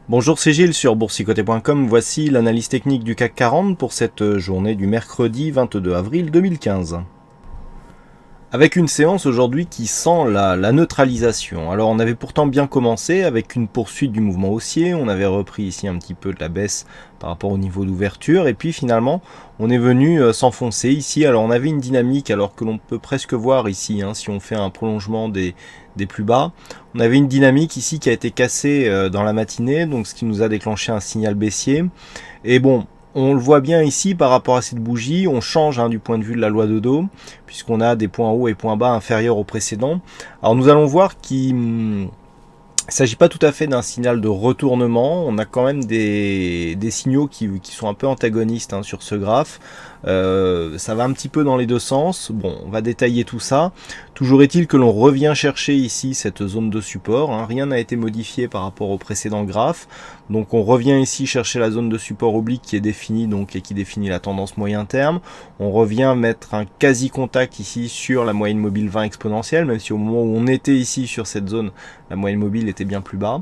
Bonjour, c'est Gilles sur boursicoté.com. Voici l'analyse technique du CAC 40 pour cette journée du mercredi 22 avril 2015. Avec une séance aujourd'hui qui sent la neutralisation. Alors on avait pourtant bien commencé avec une poursuite du mouvement haussier, on avait repris ici un petit peu de la baisse par rapport au niveau d'ouverture, et puis finalement on est venu s'enfoncer ici. Alors on avait une dynamique alors que l'on peut presque voir ici, si on fait un prolongement des plus bas, on avait une dynamique ici qui a été cassée dans la matinée, donc ce qui nous a déclenché un signal baissier. Et bon, on le voit bien ici par rapport à cette bougie, on change du point de vue de la loi de Dow, puisqu'on a des points hauts et points bas inférieurs aux précédents. Alors nous allons voir qu'il ne s'agit pas tout à fait d'un signal de retournement, on a quand même des signaux qui sont un peu antagonistes sur ce graphe. Ça va un petit peu dans les deux sens. Bon, on va détailler tout ça. Toujours est-il que l'on revient chercher ici cette zone de support. Rien n'a été modifié par rapport au précédent graphe. Donc on revient ici chercher la zone de support oblique qui est définie et qui définit la tendance moyen terme. On revient mettre un quasi-contact ici sur la moyenne mobile 20 exponentielle, même si au moment où on était ici sur cette zone, la moyenne mobile était bien plus bas.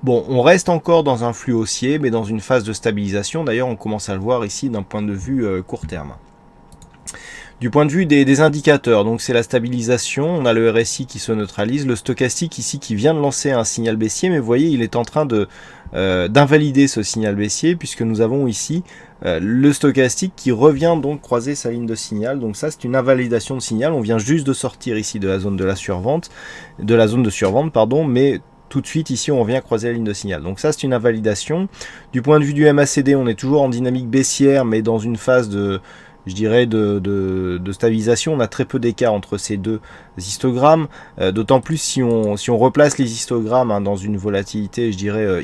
Bon, on reste encore dans un flux haussier, mais dans une phase de stabilisation. D'ailleurs, on commence à le voir ici d'un point de vue court terme. Du point de vue des indicateurs, donc c'est la stabilisation, on a le RSI qui se neutralise, le stochastique ici qui vient de lancer un signal baissier, mais vous voyez, il est en train d'invalider ce signal baissier, puisque nous avons ici le stochastique qui revient donc croiser sa ligne de signal. Donc ça, c'est une invalidation de signal. On vient juste de sortir ici de la zone de survente, mais tout de suite ici on vient croiser la ligne de signal. Donc ça, c'est une invalidation. Du point de vue du MACD, on est toujours en dynamique baissière, mais dans une phase de stabilisation. On a très peu d'écart entre ces deux histogrammes, d'autant plus si on replace les histogrammes dans une volatilité,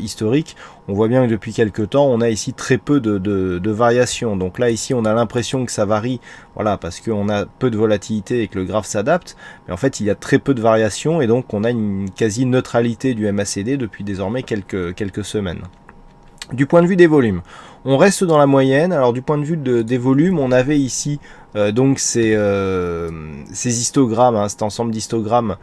historique. On voit bien que depuis quelques temps, on a ici très peu de variations. Donc là, ici, on a l'impression que ça varie, voilà, parce qu'on a peu de volatilité et que le graphe s'adapte. Mais en fait, il y a très peu de variations et donc on a une quasi-neutralité du MACD depuis désormais quelques semaines. Du point de vue des volumes, on reste dans la moyenne. Alors du point de vue des volumes, on avait ici donc ces histogrammes, cet ensemble d'histogrammes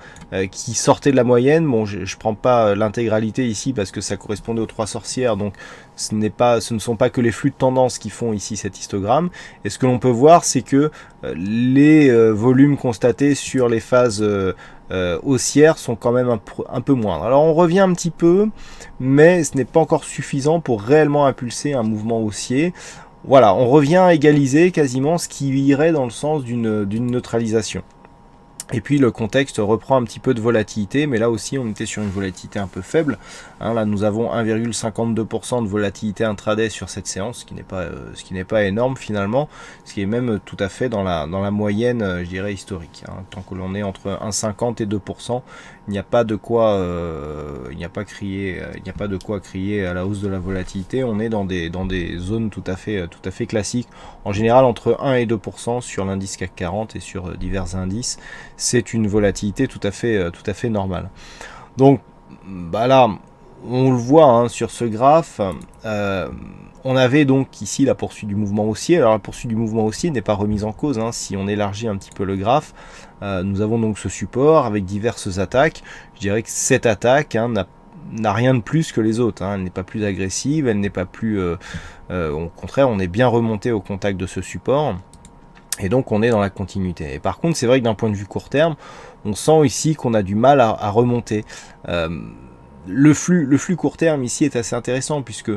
qui sortaient de la moyenne. Bon, je ne prends pas l'intégralité ici parce que ça correspondait aux trois sorcières, donc ce ne sont pas que les flux de tendance qui font ici cet histogramme. Et ce que l'on peut voir, c'est que les volumes constatés sur les phases haussières sont quand même un peu moindres. Alors on revient un petit peu, mais ce n'est pas encore suffisant pour réellement impulser un mouvement haussier. Voilà, on revient à égaliser quasiment, ce qui irait dans le sens d'une neutralisation. Et puis le contexte reprend un petit peu de volatilité, mais là aussi on était sur une volatilité un peu faible. Là nous avons 1,52% de volatilité intraday sur cette séance, ce qui n'est pas énorme finalement, ce qui est même tout à fait dans la moyenne, historique. Tant que l'on est entre 1,50 et 2%, il n'y a pas de quoi crier à la hausse de la volatilité. On est dans des zones tout à fait classiques. En général entre 1 et 2% sur l'indice CAC 40 et sur divers indices. C'est une volatilité tout à fait normale. Donc là, on le voit sur ce graphe. On avait donc ici la poursuite du mouvement haussier. Alors la poursuite du mouvement haussier n'est pas remise en cause. Si on élargit un petit peu le graphe, nous avons donc ce support avec diverses attaques. Je dirais que cette attaque n'a rien de plus que les autres. Elle n'est pas plus agressive, elle n'est pas plus... au contraire, on est bien remonté au contact de ce support. Et donc on est dans la continuité. Et par contre, c'est vrai que d'un point de vue court terme, on sent ici qu'on a du mal à remonter. Le flux court terme ici est assez intéressant puisque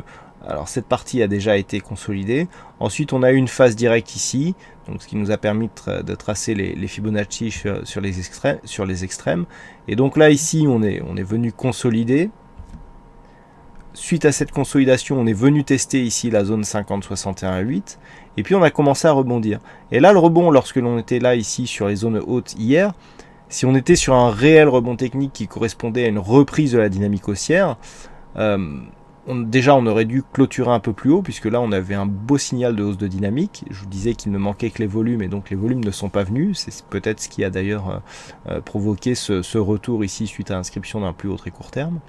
alors cette partie a déjà été consolidée. Ensuite, on a eu une phase directe ici, donc ce qui nous a permis de tracer les Fibonacci sur les extrêmes. Et donc là ici, on est venu consolider. Suite à cette consolidation, on est venu tester ici la zone 50-61-8 et puis on a commencé à rebondir. Et là, le rebond, lorsque l'on était là ici sur les zones hautes hier, si on était sur un réel rebond technique qui correspondait à une reprise de la dynamique haussière, déjà on aurait dû clôturer un peu plus haut puisque là on avait un beau signal de hausse de dynamique. Je vous disais qu'il ne manquait que les volumes et donc les volumes ne sont pas venus. C'est peut-être ce qui a d'ailleurs provoqué ce retour ici suite à l'inscription d'un plus haut très court terme.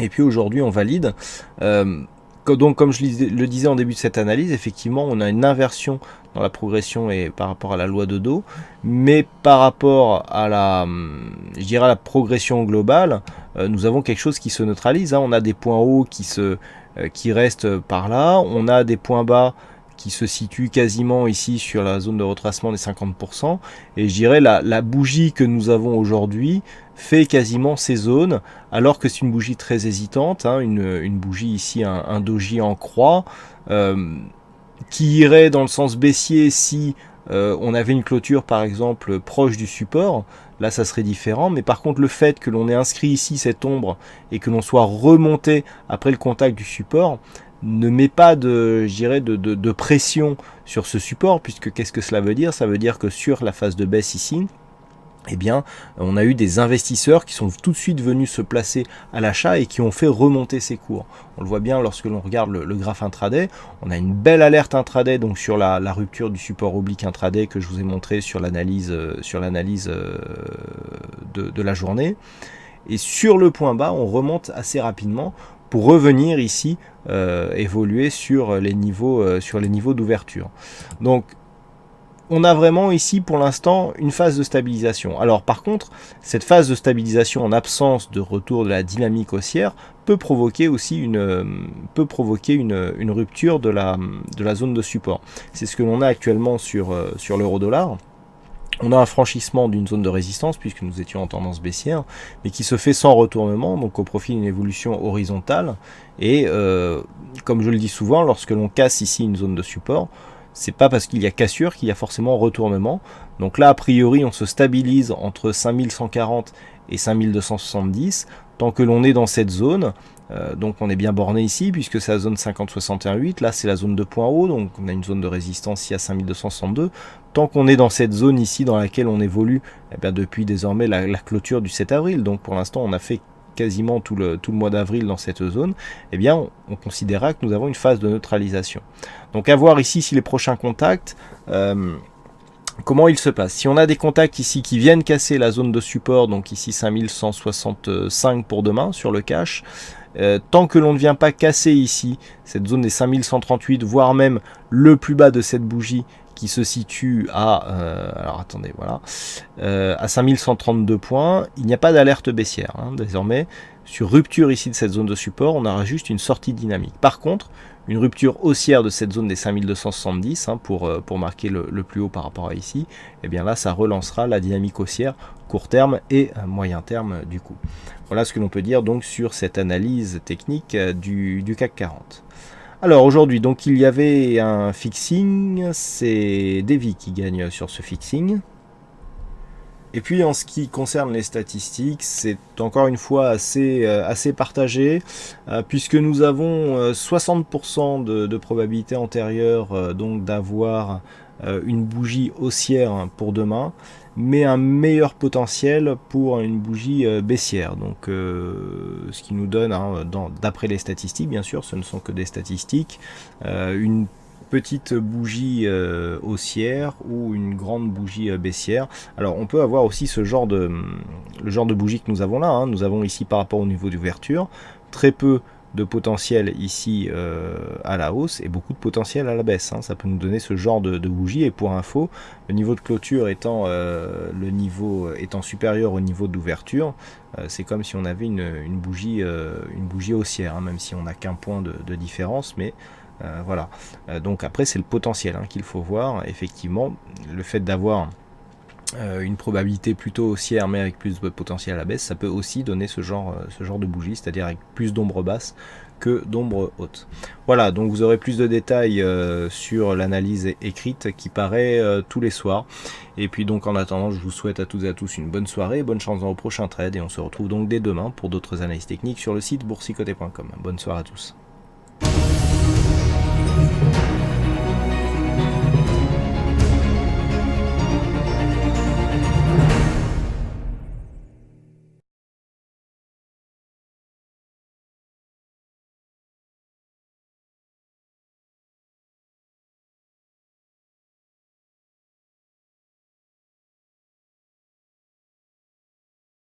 Et puis aujourd'hui on valide. Donc comme je le disais en début de cette analyse, effectivement on a une inversion dans la progression et par rapport à la loi de Dow, mais par rapport à la progression globale, nous avons quelque chose qui se neutralise, hein. On a des points hauts qui restent par là, on a des points bas qui se situent quasiment ici sur la zone de retracement des 50%, et je dirais la bougie que nous avons aujourd'hui fait quasiment ces zones, alors que c'est une bougie très hésitante, hein, une bougie ici, un doji en croix, qui irait dans le sens baissier si on avait une clôture par exemple proche du support. Là ça serait différent, mais par contre le fait que l'on ait inscrit ici cette ombre et que l'on soit remonté après le contact du support ne met pas de pression sur ce support, puisque qu'est-ce que cela veut dire? Ça veut dire que sur la phase de baisse ici, eh bien, on a eu des investisseurs qui sont tout de suite venus se placer à l'achat et qui ont fait remonter ces cours. On le voit bien lorsque l'on regarde le graphe intraday. On a une belle alerte intraday donc sur la rupture du support oblique intraday que je vous ai montré sur l'analyse de la journée. Et sur le point bas, on remonte assez rapidement pour revenir ici évoluer sur les niveaux d'ouverture. Donc on a vraiment ici pour l'instant une phase de stabilisation. Alors par contre, cette phase de stabilisation en absence de retour de la dynamique haussière peut provoquer aussi une rupture de la zone de support. C'est ce que l'on a actuellement sur l'euro-dollar. On a un franchissement d'une zone de résistance puisque nous étions en tendance baissière, mais qui se fait sans retournement, donc au profit d'une évolution horizontale. Et comme je le dis souvent, lorsque l'on casse ici une zone de support, c'est pas parce qu'il y a cassure qu'il y a forcément retournement. Donc là, a priori, on se stabilise entre 5140 et 5270. Tant que l'on est dans cette zone, donc on est bien borné ici, puisque c'est la zone 50-61-8. Là, c'est la zone de point haut, donc on a une zone de résistance ici à 5262. Tant qu'on est dans cette zone ici, dans laquelle on évolue eh bien, depuis désormais la clôture du 7 avril. Donc pour l'instant, on a fait quasiment tout le mois d'avril dans cette zone, eh bien on considérera que nous avons une phase de neutralisation. Donc à voir ici si les prochains contacts, comment ils se passent. Si on a des contacts ici qui viennent casser la zone de support, donc ici 5165 pour demain sur le cash, tant que l'on ne vient pas casser ici cette zone des 5138, voire même le plus bas de cette bougie, qui se situe à, alors attendez, voilà, à 5132 points, il n'y a pas d'alerte baissière. Hein, désormais, sur rupture ici de cette zone de support, on aura juste une sortie dynamique. Par contre, une rupture haussière de cette zone des 5270, hein, pour marquer le plus haut par rapport à ici, et bien là, ça relancera la dynamique haussière court terme et moyen terme du coup. Voilà ce que l'on peut dire donc sur cette analyse technique du CAC 40. Alors aujourd'hui, donc il y avait un fixing, c'est Devi qui gagne sur ce fixing. Et puis en ce qui concerne les statistiques, c'est encore une fois assez partagé, puisque nous avons 60% de probabilité antérieure donc d'avoir une bougie haussière pour demain, mais un meilleur potentiel pour une bougie baissière. Donc ce qui nous donne, hein, d'après les statistiques, bien sûr, ce ne sont que des statistiques, une petite bougie haussière ou une grande bougie baissière. Alors on peut avoir aussi le genre de bougie que nous avons là, hein. Nous avons ici par rapport au niveau d'ouverture très peu de potentiel ici à la hausse et beaucoup de potentiel à la baisse, hein. Ça peut nous donner ce genre de bougie. Et pour info, le niveau de clôture étant supérieur au niveau d'ouverture, c'est comme si on avait une bougie haussière, hein, même si on n'a qu'un point de différence, mais voilà. Donc après c'est le potentiel, hein, qu'il faut voir. Effectivement, le fait d'avoir une probabilité plutôt haussière mais avec plus de potentiel à la baisse, ça peut aussi donner ce genre de bougie, c'est-à-dire avec plus d'ombre basse que d'ombre haute. Voilà, donc vous aurez plus de détails sur l'analyse écrite qui paraît tous les soirs. Et puis donc en attendant, je vous souhaite à toutes et à tous une bonne soirée, bonne chance dans vos prochains trades, et on se retrouve donc dès demain pour d'autres analyses techniques sur le site boursicoté.com. Bonne soirée à tous.